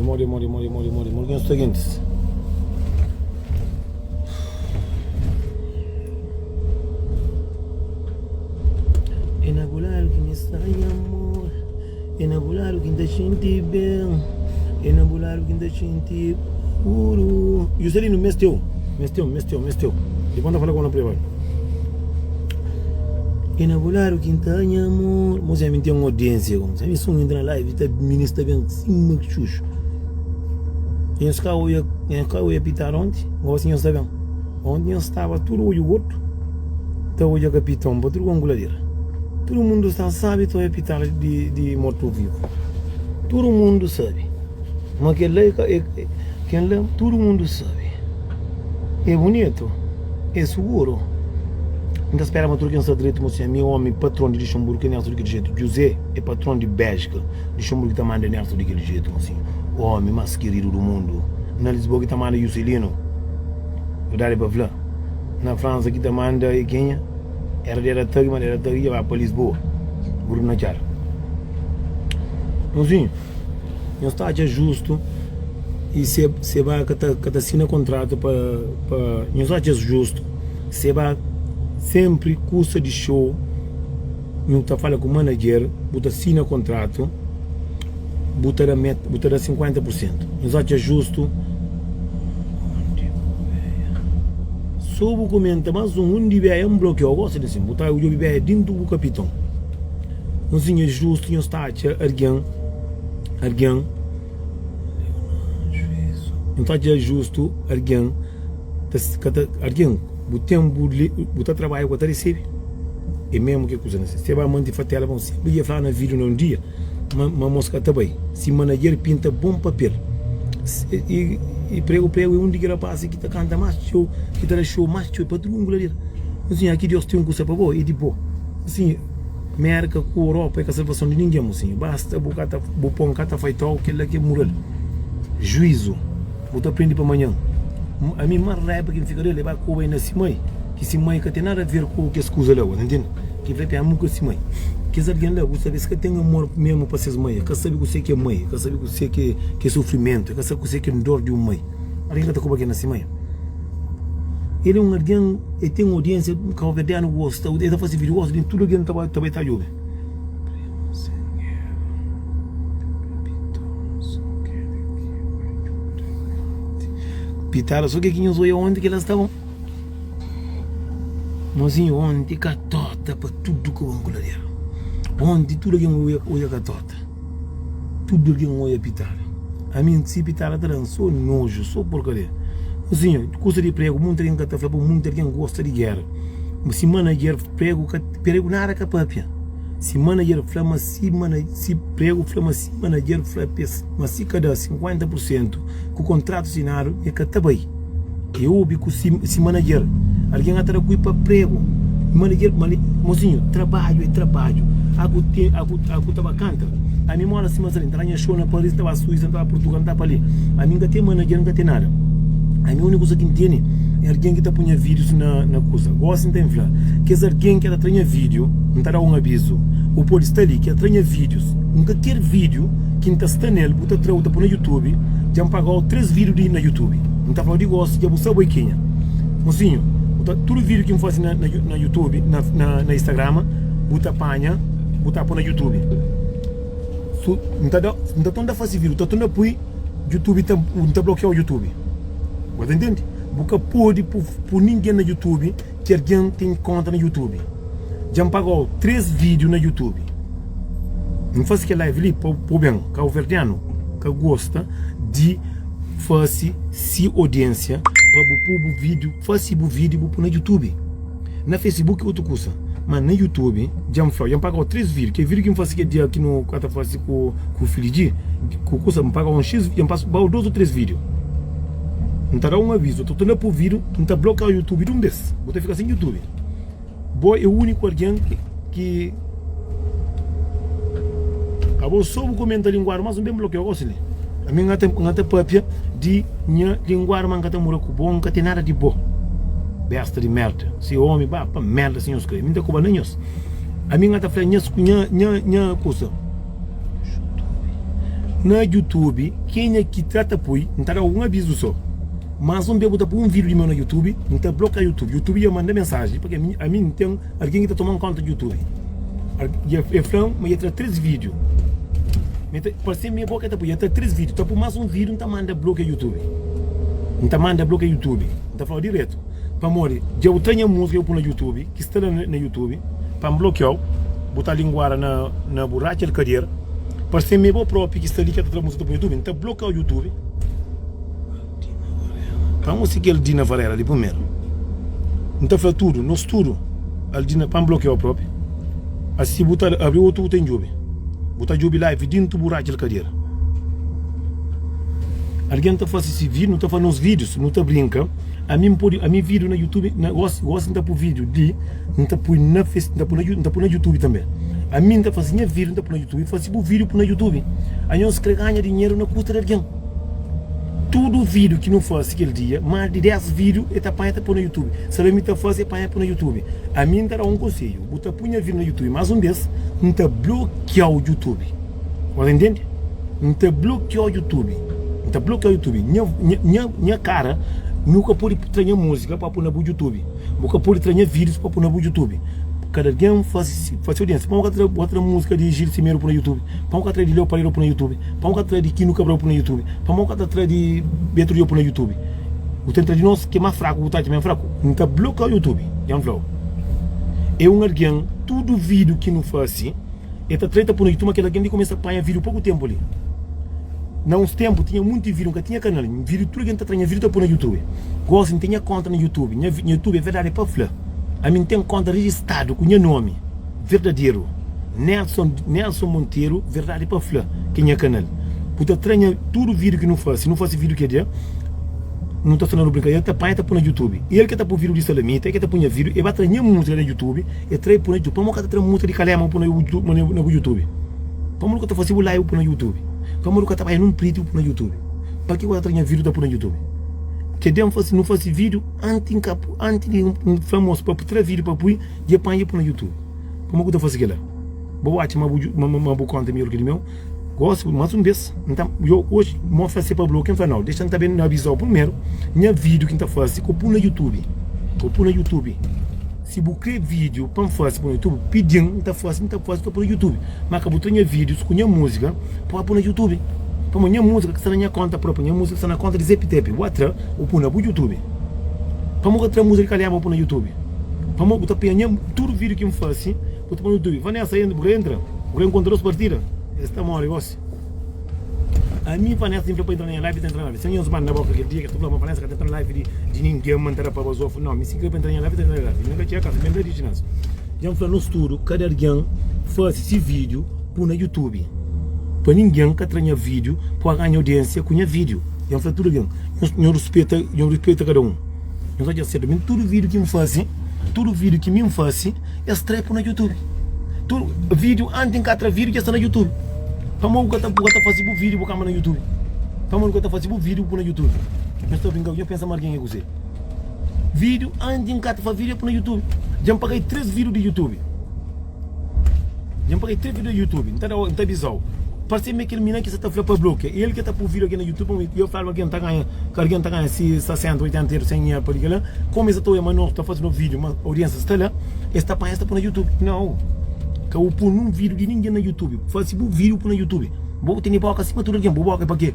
Mori que é o seguinte. Enabular que me sai amor, enabular que ainda senti bem, enabular que ainda senti puro. E o Zelino mesteu. E quando eu falo com a privada, enabular que ainda amor, mas eu tenho uma audiência, como se eu entra na live, está ministra bem, sim, que chucho. E os carros ia pitar ontem, agora sim eu estava bem. Ontem eu estava tudo o outro, então eu ia capitão, para tudo com goladeira. Todo mundo sabe que eu pitar de moto vivo. Todo mundo sabe. Mas todo mundo sabe. É bonito. É seguro. Ainda espera uma turquia no direito, mas é meu homem patrão de Luxemburgo, que é daquele jeito. José é patrão de Bélgica. Luxemburgo também é daquele jeito, assim. O homem mais querido do mundo. Na Lisboa também é Juscelino. Verdade para falar. Na França aqui também é Quênia. Era tag, mas era tag, ia para Lisboa, Grupo Nachar. Então sim, não está justo e se vai que assina contrato para não está justo, se vai sempre custa de show, não está falando com o manager, bota assina contrato, bota 50%, não está justo. Sobo comenta, mas um de é um bloqueio, eu gosto assim, botar o jogo é dentro do capitão. Não é justo, não está alguém, não está justo, alguém, o tempo, botar trabalho que está recebe, é mesmo que coisa assim. Se vai manter fatela, vão sempre ia falar na vídeo num dia, mas mosca também, se manager pinta bom papel. E prego é um dia que rapaz que canta mais show, que traz show mais show para todo mundo ali. Assim, aqui Deus tem um curso para boa e de boa. Assim, América com Europa é a salvação de ninguém, assim. Basta bupon cata feito que ele que moral. Juízo. Vou aprender para amanhã. A mim mais raiva que me fica levar com o nesse mãe, que se mãe que tem nada a ver com o que escusa lá, entende? Que vai pegar muito esse mãe. Que se alguém lá, você sabe que tem amor mesmo para essas mães, que sabe que você que é mãe, que sabe que você que é sofrimento, que sabe que você que é dor de uma mãe. Alguém que está com aqui nessa mãe. Ele é um alguém, ele tem uma audiência, que o verdadeiro gosta, ele está fazendo vídeo, gosta de tudo que ele também está jovem. Pitara, só que aqui nos olhos onde que elas estavam. Mozinho, onde que a torta para tudo que eu vou colar. Onde tudo que eu olho a torta. Tudo que eu olho a pitar. A mim, se pitar, eu sou nojo, sou porcaria. Mozinho, custa de prego, muita gente está falando, muita gente gosta de guerra. Se manager prego nada que a papia. Se manager flama, se prego flama, se manager flama, mas se cada 50% com o contrato assinado é que está bem. Eu ouvi que se manager, alguém atrás para prego, manager, mocinho, trabalho é trabalho. Agu estava canta. A mim mora assim, mas ali, entrar em show na Paris, estava Suíça, estava Portugal, estava ali. A mim não tem manager, não tem nada. A minha única coisa que entende é alguém que está punha vídeos na coisa. Gosta de falar que é alguém que está treinando vídeo, não está dando um aviso. O pode estar ali, que está treinando vídeos. Nunca quer vídeo que não está nele, está treinando no YouTube, já me pagou 3 vídeos na YouTube. Não está falando de gosto, já você sabe quem é. Mocinho, todo vídeo que eu faço na YouTube, na Instagram, você apanha, você põe na YouTube. Não está tão fácil vídeo, está tão apoio, YouTube não está bloqueado o YouTube. Você entende? Porque pode por ninguém no YouTube que alguém tem conta no YouTube. Já me pagou 3 vídeos no YouTube. Não faz que live ali para bem, que é o verdiano, que gosta de fazer audiência para o vídeo, fazer o vídeo no YouTube. Na Facebook outro coisa, mas no YouTube já me pagou 3 vídeos, que vídeo que eu faço aqui no que eu faço com o filho de, que coisa me pagou um X, já me pagou 2 ou 3 vídeos. Não está dando um aviso, estou tendo por vídeo, não está bloqueado o YouTube de um desses. Vou ter que ficar sem YouTube. Boy é o único alguém que acabou só o comentário linguagem, mas não bem bloqueado assim. A minha até papia de minha linguagem, mas não mora com bom, não tem nada de bom. Besta de merda. Se o homem vai para merda sem os crentes, não tem como nem isso. A minha até falei, minha coisa. na YouTube, quem é que trata poi, não tá um aviso só. Mas um bebo tá por um vídeo meu no YouTube, não tá bloqueia o YouTube. YouTube ia mandar mensagem, porque a mim tem alguém que tá tomando conta do YouTube. Eu falo, mas ia ter 3 vídeos. Por ser minha boca tá por ia ter 3 vídeos, tá por mais um vídeo, não tá manda bloqueia o YouTube. Não tá manda bloqueia o YouTube. Não tá falando direto. Para morrer, eu tenho música eu pôr no YouTube, que está no YouTube, para bloquear, botar a linguagem na borracha de cadeira, para ser meu próprio que está ali que está música no YouTube, então bloquear o YouTube. Vamos seguir o Dina Varela ali primeiro. Então faz tudo, nós tudo, o Dina para bloquear o próprio. Assim botar abrir outro tem YouTube, botar YouTube live dentro do borracha de cadeira. Alguém está fazendo esse vídeo, não está fazendo os vídeos, não está brincando. A mim vídeo no YouTube, gosto de pôr vídeo de, não está pôr na Facebook, não está pôr no YouTube também. A mim está fazendo vídeo, não está pôr no YouTube, fazendo vídeo no YouTube. Aí nós queremos ganhar dinheiro na custa de alguém. Todo vídeo que não faz aquele dia, mais de 10 vídeos, está para pôr no YouTube. Se a mim está fazendo, é para pôr no YouTube. A mim está um conselho, botar pôr vídeo no YouTube, mas vez, não está bloquear o YouTube. Você entende? Não está bloquear o YouTube. Não está bloquear o YouTube. Minha cara, nunca pode treinar música para pôr no YouTube. Nunca pode treinar vídeos para pôr no YouTube. Cada alguém faz audiência. Vamos outra música de Gil Cimeiro para o YouTube. Vamos atrás de Leo Pareiro para o YouTube. Vamos atrás de Kino Cabral para o YouTube. Vamos atrás de Beto Rio para o YouTube. O tempo de nós que é mais fraco, o time é mais fraco. Não está bloquear o YouTube. Já falou. É um alguém, todo vídeo que não faz assim, está treta para o YouTube, aquele alguém começa a apanhar vídeo pouco tempo ali. Não uns tempos tinha muito vídeo, nunca tinha canal. Vídeo tudo que está treinando vídeo para o YouTube. Gosto de ter conta no YouTube. No YouTube é verdade para falar. A mim tem conta registrada com o meu nome verdadeiro. Nelson Monteiro, verdade para falar. Que é canal. Porque treina tudo vídeo que não faz. Se não faz vídeo que é dia, não está falando brincadeira, está para no YouTube. Ele que está por vídeo de salamita, ele que está por vídeo, ele vai treinar música no YouTube, e trai por no YouTube. Para nunca treinar música de calema no YouTube. Para nunca está fazendo live no YouTube. Para nunca está fazendo um preto no YouTube. Para que eu treinar vídeo no YouTube? Que não faz vídeo antes um famoso para trazer vídeo para pôr e apanhar para no YouTube. Como que eu faço aquilo? Vou achar uma boa conta minha que meu. Gosto mais vez. Então eu hoje vou fazer para bloquear no final. Deixa eu também avisar primeiro. Minha vídeo que está fazendo eu pôr no YouTube. Se você quer vídeo para fazer para o YouTube, pedindo está fazendo para o YouTube. Mas acabou tendo vídeos com minha música para pôr no YouTube. Para minha música que está na minha conta própria, minha música que está na conta de ZPTP, outra, eu pôr no YouTube. Para outra música que eu pôr no YouTube. Para eu botar todo vídeo que eu faço, eu pôr no YouTube. Vanessa ainda, porque entra, porque encontrou as partidas. Esse é o meu negócio. A mim, Vanessa, sempre para entrar na live, entrar na live. Se eu não na boca aquele dia que estou falando, Vanessa, que está na live de ninguém manter para o Zof, não, me siga para entrar na live, entrar na live. Nunca tinha casa, mesmo de ginásio. Já falando no estudo, cada alguém faz esse vídeo pôr no YouTube. Para ninguém que tenha vídeo para ganhar audiência com o vídeo. Eu faço tudo bem. Eu respeito cada um. Eu só sei também todo vídeo que me fazem, é estreia no YouTube. Todo vídeo antes de cada vídeo que está no YouTube. Para mim que está fazendo vídeo para no YouTube. Para mim que está fazendo vídeo para no YouTube. Eu estou brincando, eu penso mais quem é você. Vídeo antes de cada vídeo para no YouTube. Já paguei 3 vídeos de YouTube. Então está bizarro. Parece que aquele menino que está falando para bloquear. Ele que está por vídeo aqui no YouTube, eu falo que alguém está ganhando 60, 80 euros, 100 euros por aquilo. Como esse estou a está fazendo vídeo, mas a audiência está lá, está para no YouTube. Não. Que eu pôr um vídeo de ninguém no YouTube. Faço um vídeo no YouTube. Vou ter boca acima de tudo alguém. Vou boca para quê?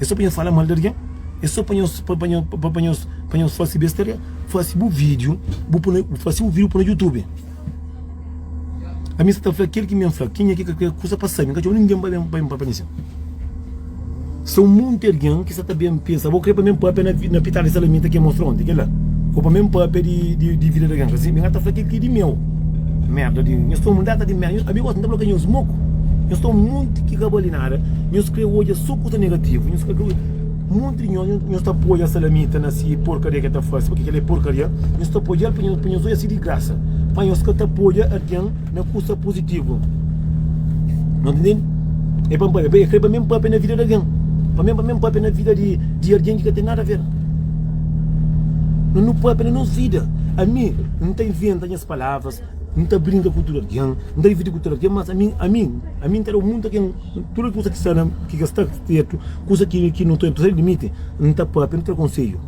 É só para falar mal de alguém? É só para fazer besteira? Faço um vídeo no YouTube. A minha está falando aquele que me fala, quem é que coisa para sair, nunca ninguém vai isso. São muito alguém que está bem pensa, vou querer para mim papel na pitada de salamita que mostrou ontem, aquela. Ou para mim papel de vida de alguém, assim, me está falando aquele que de meu. Merda, eu estou mudada de merda, amigo, não está bloqueando os mocos. Eu estou muito que gabalinada, eu escrevo hoje só coisa negativa, eu escrevo muito eu estou apoiando a salamita nessa porcaria que está fazendo, porque aquela é porcaria, eu estou apoiando para os olhos de graça. Para os que te apoiam alguém na coisa positiva. Não entende? É para mim papel na vida de alguém. Para mim papel na vida de alguém que não tem nada a ver. Não papel na nossa vida. A mim não tem venda as palavras, não tá brinca com tudo alguém, não tá dividir com tudo alguém, mas a mim tá o mundo que tudo coisa que está certo, coisa que não tem limite, não tá para não ter conselho.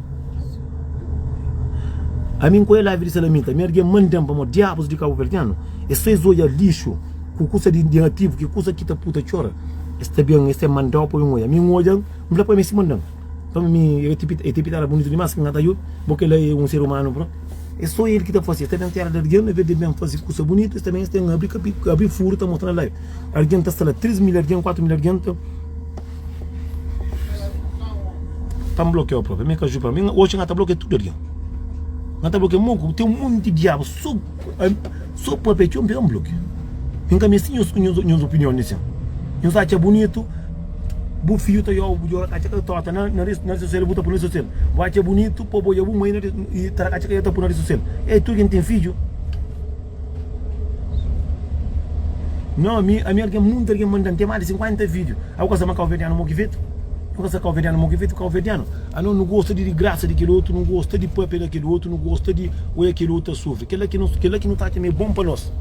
A mim com ela vir salamita, minha alguém manda para diabos de Cabo Verdeano, é só zoia lixo, com coisa de negativo, que coisa que tá puta chora. Está bem, este mandar para um olho, a mim olha, não para mim se mandam. Para mim é tipo tá bonito demais que nada eu, porque ele é um ser humano, bro. É só ele que está fazendo. Está bem terra de alguém, não é de bem fazer coisa bonita, também tem abrir furo, está mostrando lá. Alguém está lá 3 mil, alguém 4 mil, alguém está bloqueado próprio. Me caju para mim, hoje não está bloqueado tudo alguém. Não está bloqueado muito, tem um monte de diabo só para pedir um bloqueio. Nunca me ensino as opiniões nisso. Eu acho bonito. Bu fio tá eu acho que tá na social buta por social. Vai acha bonito, povo eu mãe e tá acha que tá por social. É tu quem tem filho. Não, a minha alguém muito alguém manda tem mais de 50 vídeos. A coisa mais calvediano mo que feito. A coisa calvediano mo que feito calvediano. A não gosta de graça daquele outro, não gosta de papel daquele outro, não gosta de o aquele outro sofre. Aquele que não tá também bom para nós.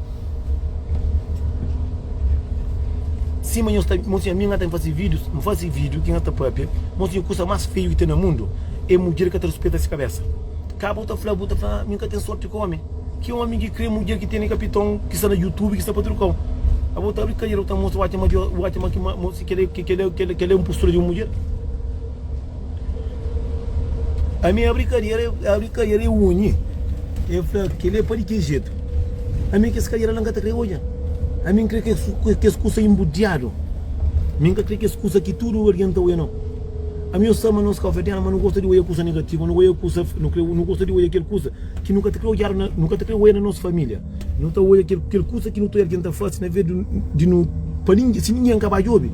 Sim, mas eu minha tem fazer vídeos, não fazer vídeo que não está papel. Mas a coisa mais feia que tem no mundo é mulher que tem respeito essa cabeça. Acaba outra fala, minha tem sorte com homem. Que homem que crê mulher que tem capitão, que está no YouTube, que está para trocar. A outra brincadeira, outra moça, o que ele é um postura de uma mulher. A minha brincadeira é unha. Eu falo que ele é para de que jeito. A minha que essa cadeira não está hoje. A mim creio que as coisas embudeado. A mim creio que as coisas que tudo orienta o não. A mim eu sama não se calvediano, mas não gosto de ouvir coisa negativa, não gosto de ouvir aquela coisa que nunca te creu na nossa família. Não te ouvir aquela coisa que não te orienta fácil, na vez de não para ninguém, se ninguém acabar de ouvir,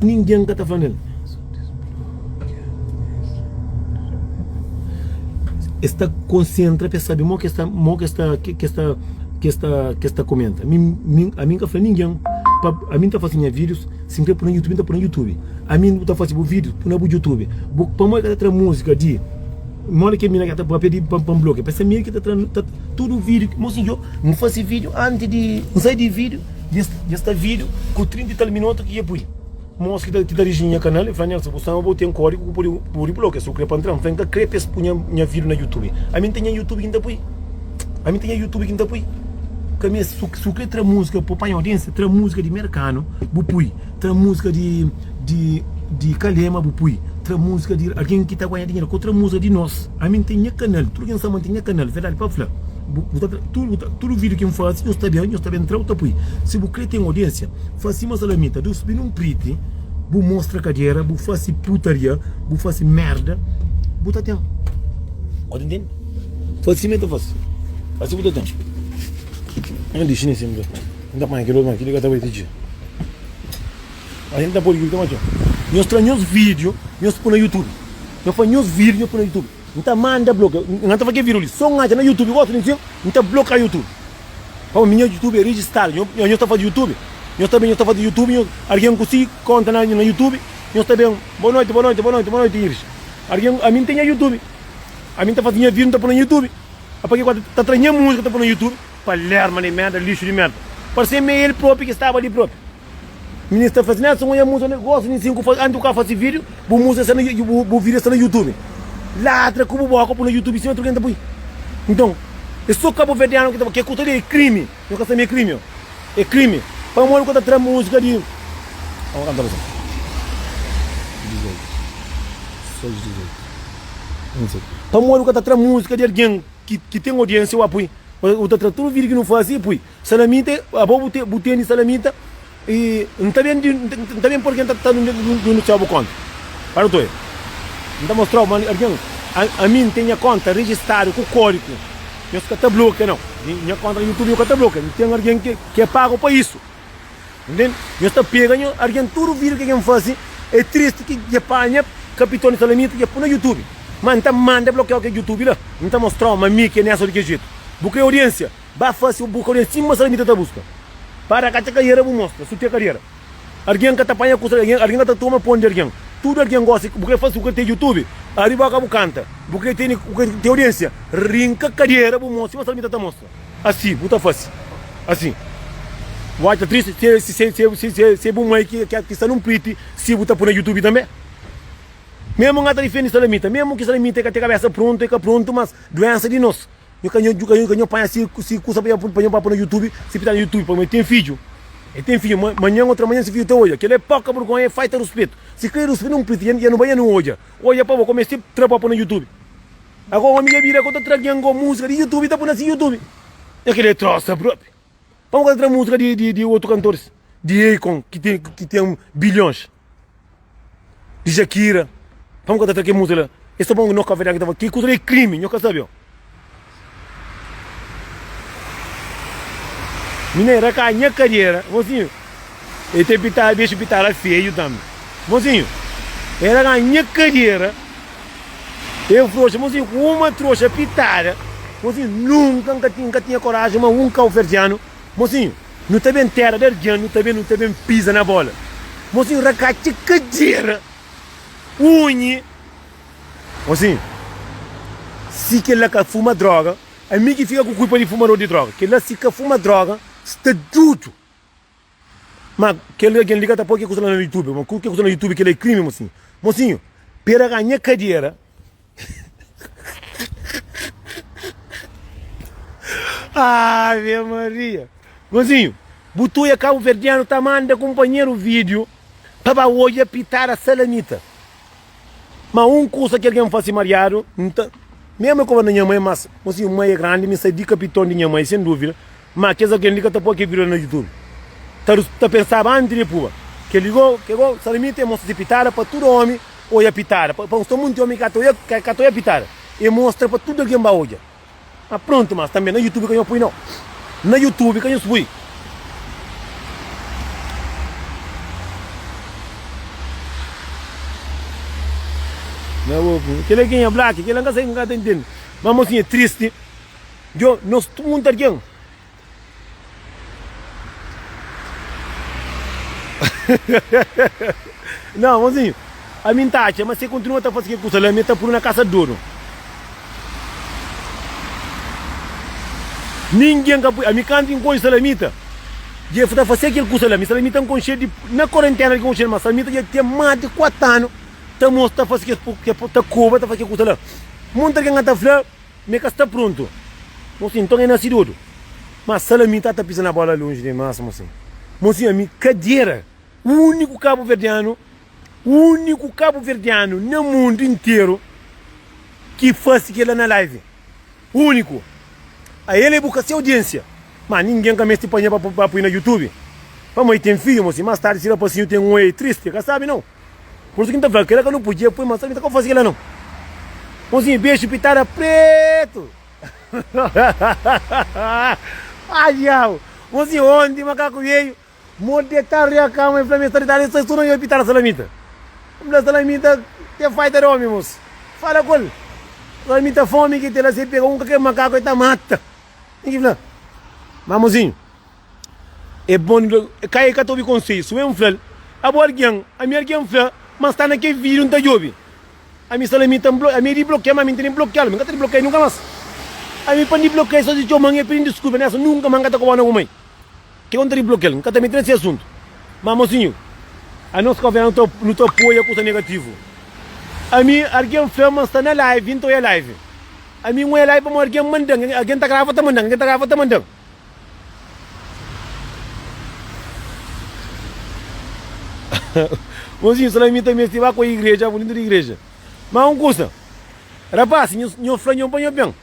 ninguém está falando. Está concentra para saber que está comenta. A mim que fala ninguém, a mim está fazendo vídeos, sempre por no YouTube, está por no YouTube. A mim está fazendo vídeos por no YouTube. Para mim que está música de, mora que a minha está para pedir para bloqueio. Para ser minha que está tudo vídeo, mas eu não faço vídeo antes de sair de vídeo, desta vídeo com 30 e tal minutos que ia pôr. Mostra que está dirigindo o canal e fala, se você não botar um código por bloqueio, se eu queria para entrar, vem que crepes punha minha vídeo no YouTube. A mim tem YouTube que ainda põe. A mim tem YouTube que ainda põe. Que minha sucre tra música para a audiência, tra música de americano, bupui, tra música de calema, bupui, tra música de alguém que está ganhando dinheiro, contra música de nós. A mim tem canal, tudo que sabe tem canal, verdade para falar. Tudo vídeo que eu faço, eu estou bem entrar o tapui. Se você tem audiência, faz uma salamita, do subir um prete, bu mostra cadeira, bu faz putaria, bu faz merda, bu tá tendo. Entende? Faz cimento faz. Faz o botão. Eu disse nem sempre. Ainda mais aquele outro, aquele que estava aí. A gente está por aqui, então, eu estranho os vídeos, eu estou no YouTube. Eu faço os vídeos, eu estou no YouTube. Então manda bloqueio. Não está fazendo vídeo ali. Só um no YouTube, eu gosto de dizer, então bloqueia o YouTube. O meu YouTube é registrado. Eu estou fazendo YouTube. Eu estou fazendo YouTube, alguém consigo conta no YouTube. Eu estou bem. Boa noite, Iris. A mim tem YouTube. A mim está fazendo vídeo, está por no YouTube. Porque quando está treinando música, está por no YouTube. Palerma de merda, lixo de merda. Parece ele próprio que estava ali próprio. O ministro está fazendo isso, eu música negócio, nem cinco antes do cara fazer vídeo, vou música vou vídeo no YouTube. Ladra como boca no YouTube, sem outro que anda. Então, é só Cabo Verdeano que é cultura é crime. Eu quero saber crime. É crime. Para morrer quando está música de. Vamos cantar assim. 18. Só 18. Não sei. Para morrer quando está música de alguém que tem audiência, eu apoio. O tudo vídeo que não faz assim, pois salamita, a boa botei de salamita e não está bem porque está no seu conta. Para o teu. Não está mostrando, mas a mim tem a conta registrada com o código. Eu só está bloqueado, não. Minha conta no YouTube eu está bloqueado. Tem alguém que é pago para isso. Entende? Eu estou pegando alguém tudo vídeo que faz é triste que apanha capitão de salamita que é no YouTube. Mas não manda bloquear o YouTube lá. Não está mostrando, mas mim que é nessa de que jeito. Busca audiência, vai fazer o audiência, mas a limita da busca. Para que a carreira vou mostrar, sua carreira. Alguém que está apanhando com alguém que está tomando ponto de alguém. Tudo alguém gosta, porque faz o que tem YouTube, arriba a canta, porque tem audiência, rinca carreira vou mostrar, mas a limita da mostra. assim, puta face. Assim. Watch triste, se bom mãe que está num priti, se botar por no YouTube também. Mesmo não está diferente salamita, mesmo que salamita que tem cabeça pronto, mas doença de nós. Eu canho pai se custa para no YouTube, se pitar no YouTube, para tem vídeo. E tem filho, amanhã outra manhã se viu até hoje, que ele é pouca vergonha, faz ter respeito. Se quer respeito não priti, e não vai não hoje. Olha para começar a trabalhar no YouTube. Agora a minha vida quando tragando música de YouTube, está por nesse YouTube. É que ele troça próprio. Vamos cantar música de outros cantores. De Akon, que tem bilhões. De Shakira. Vamos cantar aqui música. Esse é bom que não café que estava. Que coisa de crime, não sabe? Mineira, a minha carreira, mozinho. Ele tem pitar, deixa pitar feio também. Mozinho, era a minha carreira. Eu trouxe, mozinho, uma trouxa pitar. Mozinho, nunca tinha coragem, mas um calverdiano. Mozinho, não tem bem terra, não tem bem pisa na bola. Mozinho, racate cadeira. Unhe. Mozinho, se que ele fuma droga, a mim que fica com culpa de fumador de droga. Que ele se que fuma droga, está tudo. Mas que ele liga até pouco que usa no YouTube. Mas que usa no YouTube que ele é crime, mozinho. Mozinho, pera ganha cadeira. Ave Maria. Mozinho, botou a Cabo Verdeano, tá manda companheiro vídeo para hoje pitar a salamita. Mas coisa que alguém faz mariado, mesmo como a minha mãe, mas mozinho, mãe é grande, me sai de capitão de minha mãe, sem dúvida. Mas que alguém liga até que virou no YouTube. Tá pensando antes de pua. Que ligou, salamita é mostra de pitar para todo homem, ou pitar. Para todo mundo homem que eu pitar. E mostra para tudo alguém vai hoje. Ah, pronto, mas também no YouTube que eu fui não. No YouTube que eu fui. Não, que ele ganha black, que ele não consegue entender. Mas assim é triste. Eu não estou muito alguém. Não, mozinho. A minha taxa, mas você continua a fazer coisa lá, está por uma casa de ouro. Ninguém a mim canta em coisa salamita. E eu fui fazer aquele coisa lá, me salamita com cheio de na quarentena com cheio, mas salamita já tem mais de 4 anos. Tá mostra fazer que tá cuba, tá fazer coisa lá. Muita gente tá falando, me que está pronto. Mocinho, então é nascido. Mas salamita tá pisando a bola longe demais, mocinho. Mocinho, a minha cadeira, o único cabo verdeano no mundo inteiro que faz aquilo na live. O único. Aí ele busca sua audiência. Mas ninguém começa a apanhar para pôr no YouTube. Vamos tem filho, mocinho. Mais tarde, se ele possível, tem um triste, que sabe não? Por isso que não tá falando, que eu não podia pôr, mas sabe como fazer aquilo não? Mocinho, beijo, pitada preto. Ai, diabo. Mocinho, onde macaco veio? Modetar a cama e flamengo, isso não ia pitar a salamita. A salamita tem fighter homem, moço. Fala com ele. Salamita fome que ela se pegou que macaco e tá mata. Mas, mozinho, é bom, cai que eu com vocês, se eu falo, a minha alguém fala, mas está naquele vídeo, não está jovem. A minha salamita, a minha bloqueia, mas a minha tem bloqueado, mas não tem bloqueio nunca mais. A minha para bloquear, só de eu manhã, pedindo desculpa, nessa nunca mais está com a mãe. Que eu não tenho bloqueio, nunca também tem esse assunto. Mas, mozinho, a nossa conversa não está apoia a coisa negativa. A minha alguém fala, mas está na live, então é live. A minha não é live, mas alguém manda, alguém está gravando, tá mandando. Mozinho, salamita também se vai com a igreja, bonito de igreja. Mas não custa. Rapaz, eu falo, eu ponho bem.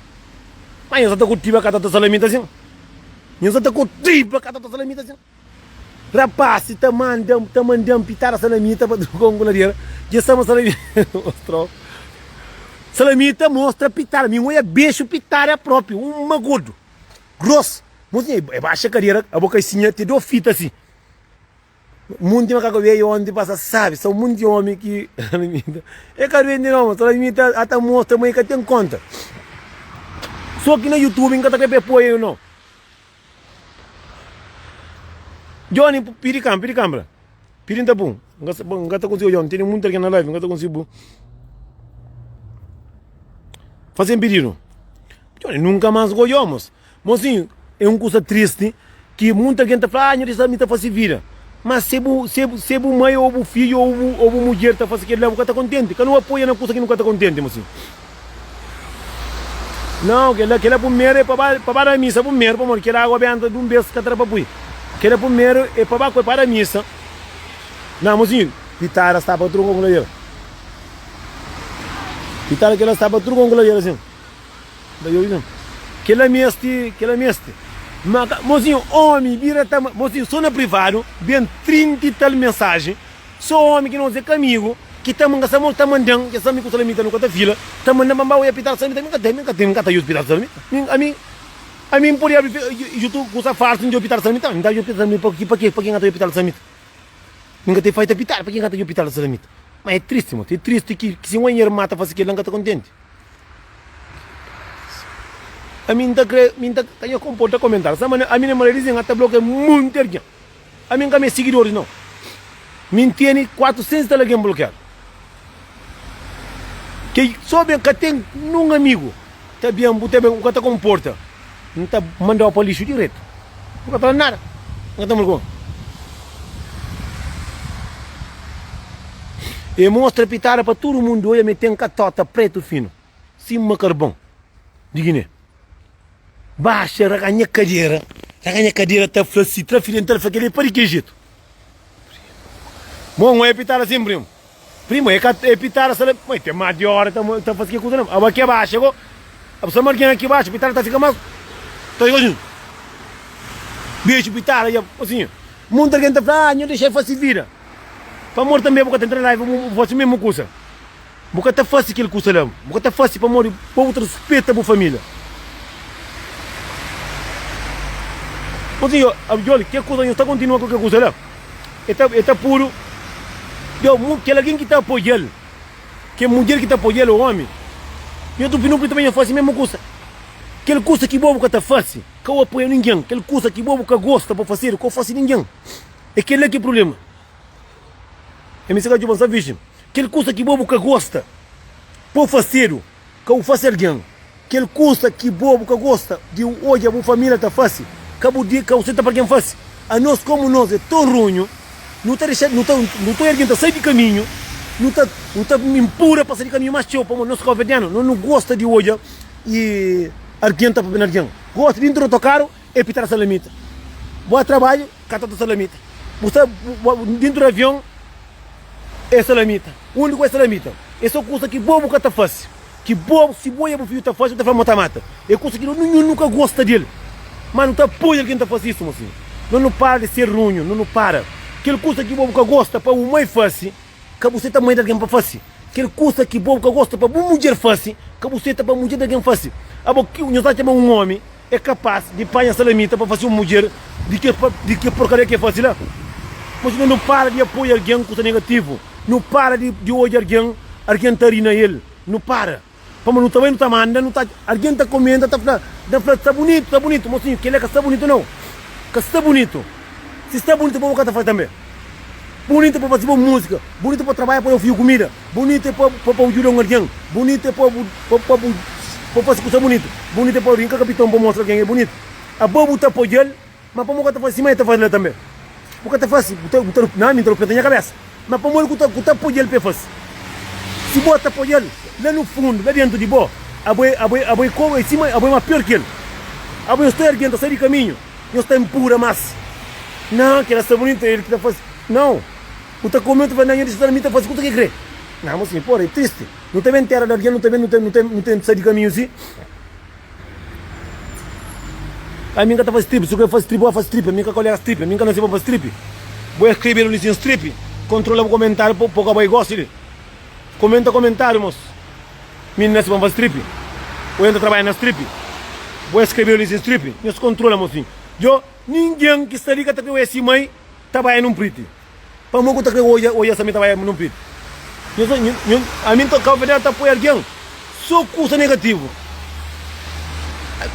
Mas eu só estou curtindo a cada salamita assim. Eu só estou curtindo a cada salamita assim. Rapaz, se tá mandando pitar a salamita para o congolaria, já estamos salamita. Salamita mostra pitar. Minha é beijo pitar é próprio, um magodo. Grosso. Mozinho, é baixa carreira, a boca assim, te dou fita assim. Muito macaco veio onde passa, sabe? São muitos homens que. É caro vender não, só limita até mostra mãe que tem conta. Só que no YouTube nunca tá que apoio não. Johnny piricambra. Pirin tá bom. Nunca tá conseguindo Johnny, tem muito aqui na live, nunca tá conseguindo. Fazem pedido. Johnny nunca mais goiamos. Mocinho, é uma coisa triste, que muita gente fala, não deixa me fazer vira. Mas se o mãe, ou o filho, ou a mulher está fazendo aquilo, nunca está contente. Que não apoia na coisa que nunca está contente, mas assim. Não, que ela primeiro é para a missa, primeiro, para morrer, que ela água benta de um beijo que está para pôr. Que ela primeiro é para a missa. Não, mozinho, Pitara está para trunco com ela. Pitara que ela está para trunco com ela, assim. Daí eu digo, que ela meste. Mozinho, homem, vira, mozinho, só na privado, bem 30 e tal mensagem, só homem que não sei comigo, que está mandando, que sabe que o salamita nunca está fila, está mandando mamãe a pitar salamita, nunca tem os pitar salamita. A mim, por exemplo, eu estou com essa farsa de pitar salamita, não dá eu pitar salamita, para quem está pitar salamita? Nunca tem feito pitar, para quem está pitar salamita? Mas é triste, é triste que se um anheiro mata, faz aquilo, nunca está contente. A mim tenho comporta comentar. A minha mulher diz que até bloqueia muito alguém. A mim não seguidores não. Mim tem 400 de alguém bloqueado. Que só bem que tem um amigo, tá bem, o que está comporta, não está mandando para o lixo direto. Não está nada. Não está mal. E mostra pitar para todo mundo hoje me tem catota preto fino, cima carvão, de Guiné. Baixa, raganha cadeira está flácida, trafilhando, está aquele para que jeito. Bom, é pitar assim, primo. Primo, é pitar assim, mas tem mais de hora, está fazendo coisa não. Agora aqui abaixo, chegou. A pessoa marquinha aqui abaixo, pitar está ficando mais. Está igualzinho. Beijo, pitar, aí, assim. Muita gente fala, não deixa fazer vira. Para morrer também, porque tem lá, vou fazer mesmo coisa. Porque está fácil aquele coisa lá. Porque está fácil para morrer, para outra respeita para a família. Assim, olha, que coisa não está continuando com a coisa lá. Está puro. Que alguém que está apoiando, que a mulher que está apoiando o homem, eu estou pedindo também a fazer a mesma coisa. Aquela coisa que bobo que está fácil, que eu apoio ninguém. Aquela coisa que bobo que gosta para fazer, que eu faço ninguém. Aquele é que é o problema. É me de pensar, vixe. Aquela coisa que bobo que gosta para fazer, que eu faço alguém. Aquela coisa que bobo que gosta de hoje a minha família está fácil. Que você está para quem faz. A nós, como nós, é tão ruim, não está deixando, não está erguendo, sair de caminho, não está impura para sair de caminho mais show, para nós governos, não gosta de hoje e arguenta para alguém. Gosta de dentro do carro e pitar a salamita. Boa trabalho, cata a salamita. Você dentro do avião é salamita. O único é salamita. É só coisa que bobo que está fácil. Que bobo, se boia para o filho está fácil, está falando mata. É coisa que nunca gosta dele. Mas não está apoio alguém está fazendo isso, mocinho. Não para de ser ruim, não para. Aquele coisa que bobo que gosta para o mãe fazer, que você também de alguém para fazer. Aquele coisa que bobo que gosta para uma mulher fazer, que você está para a mulher de alguém fazer. A boca que um homem é capaz de apanhar a salamita para fazer uma mulher de que porcaria que é fazer lá. Mas não para de apoiar alguém com coisa negativo. Não para de olhar alguém está rindo ele. Não para. Como não também não está mandando, não está, alguém está comendo, está falando, está bonito, mocinho, que ele é que está bonito não. Que está bonito. Se está bonito, para o que está fazendo também. Bonito para fazer boa música, bonito para trabalhar para ouvir comida, bonito para ajudar alguém, bonito para fazer coisa bonita, bonito para brincar capitão para mostrar quem é bonito. A boa está apoiando, mas para o que está fazendo, está fazendo também. O que está fazendo, não me interrompe na cabeça, mas para o que está apoiando para fazer. Se boa está apoiando, lá no fundo, lá dentro de boa, a boi como em cima, a boi é mais pior que ele. A boi está erguendo, sai de caminho, não está impura massa. Não, que ela está bonita, ele que está fazendo. Não, o está comendo, vai na gente está fazendo o que crê. Não, mas assim, porra, é triste. Não tem terra de alguém, não tem sair de caminho assim. A minha está fazendo strip, se eu faço strip, eu faço strip, a minha colher strip, a minha não sei para fazer strip. Vou escrever no licença strip, controla o comentário, pouco a boi gosta dele. Comenta comentário, moço. Minha não sei para fazer strip. Eu entro trabalhar na strip. Vou escrever no licença strip, não se controla, mocinho. Eu, ninguém que está ali que está com esse mãe, trabalha num preto. Para mim, que está hoje essa mãe trabalha num preto. A mim, a verdade está apoiando alguém. Só coisa negativa.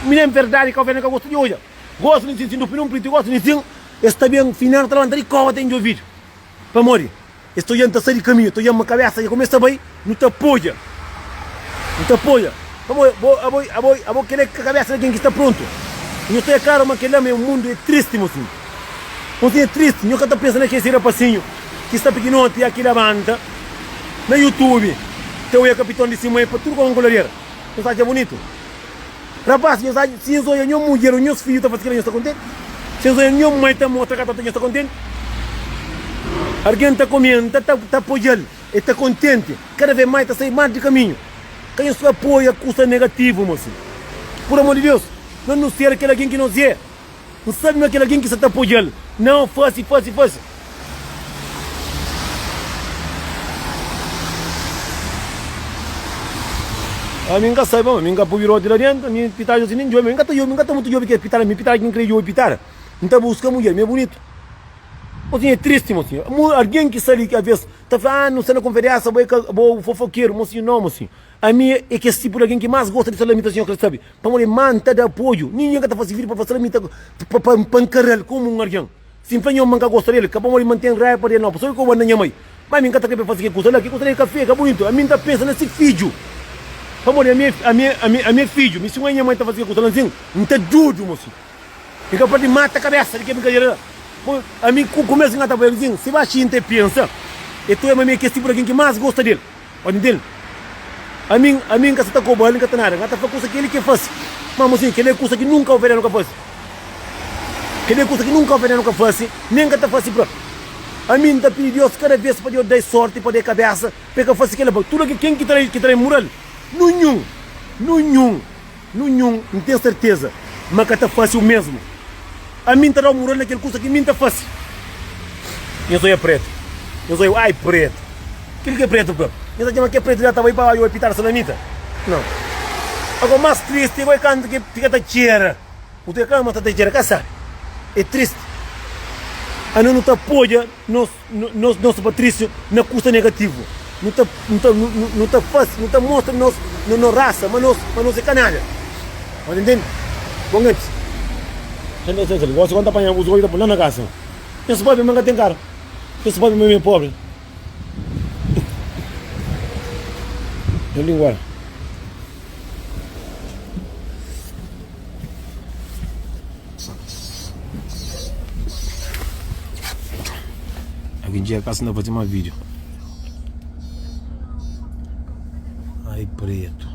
Minha verdade, que a verdade gosta de hoje. Gosto de ensinar num preto, gosto de ensinar. Está bem, final, trabalhando, e como tem de ouvir. Para morrer. Estou indo a sair de caminho, estou indo a uma cabeça, e começa bem, não te apoia. Não te apoia. A vou querer que a cabeça de alguém que está pronto. Eu estou claro, mas que o mundo é triste, mocinho. Mocinho é triste. Eu que estou pensando que esse rapazinho que está pequenote aqui da banda, na YouTube, tem o capitão de cima para tudo com angolaria. Não está bonito? Rapaz, se eu sou a minha mulher, os meus filhos estão fazendo isso, está contente? Se eu sou a minha mãe, está mostrando que está contente? Alguém está comendo, está apoiando, está contente. Cada vez mais está saindo mais de caminho. Quem só apoia custa negativo, moço. Por amor de Deus, não ser aquele alguém que não é. Não sabe aquele alguém que está apoiando. Não, fácil. A mim nunca saiba, a mim nunca virou de lá dentro, a mim pitar assim nem jogo, a mim nunca muito jogo que pitar, me pitar quem creio pitar. Então busca mulher, me é bonito. Mocinho é triste, mocinho. Alguém que sabe que às vezes está falando, não sei na conversa, vou fofoqueiro, mocinho, não, mocinho. A mim é que esse tipo de alguém que mais gosta de fazer limitação, que sabe? Para mulher manta de apoio, ninguém que está fazendo para fazer limitação, para encarar como um alguém. Simplesmente eu nunca gosto dele, acabou de manter raiva para ele, não, pessoal que eu vou na minha mãe. Mas a mim nunca está querendo fazer que custa café, que é bonito. A mim está pensando nesse filho. Para a minha filho, me se a minha mãe está fazendo coisa assim, não está duro, moço. E capaz de matar a cabeça, de que brincadeira. A mim começa a estar assim, se vai a pensa, e tu é a minha que é tipo alguém que mais gosta dele. Pode entender? A mim que está com o bolo, que está nada, que está fazendo coisa que ele quer fazer. Mas mocinho, que ele é coisa que nunca o verão nunca faz. Que ele é coisa que nunca o verão nunca faz, nem que está fazendo para. A mim está pedindo Deus cada vez para Deus dar sorte, para dar cabeça, para que faça aquilo. Tudo que quem que traz moral. Nenhum, não tenho certeza, mas que está fácil mesmo. A mim está morando naquele curso que mim está fácil. Eu sou preto, preto. Aquilo que é preto, pô. Eu sou que é preto, já estava aí para eu apitar a salamita. Não. Agora mais triste, eu canto que fica da tierra. O teu cama está da tierra, que sabe? É triste. A não te apoia, nosso Patrício, na custa negativo. Não está fácil, não está mostra nossa raça, mas nós é canalha. Mas entende? Bom, gente. Você gosta quando apanha os olhos por lá na casa. Esse pobre manga tem cara. Esse pobre mesmo é pobre. Eu ligo agora. Alguém dia a casa ainda vai fazer um vídeo. Ai, preto.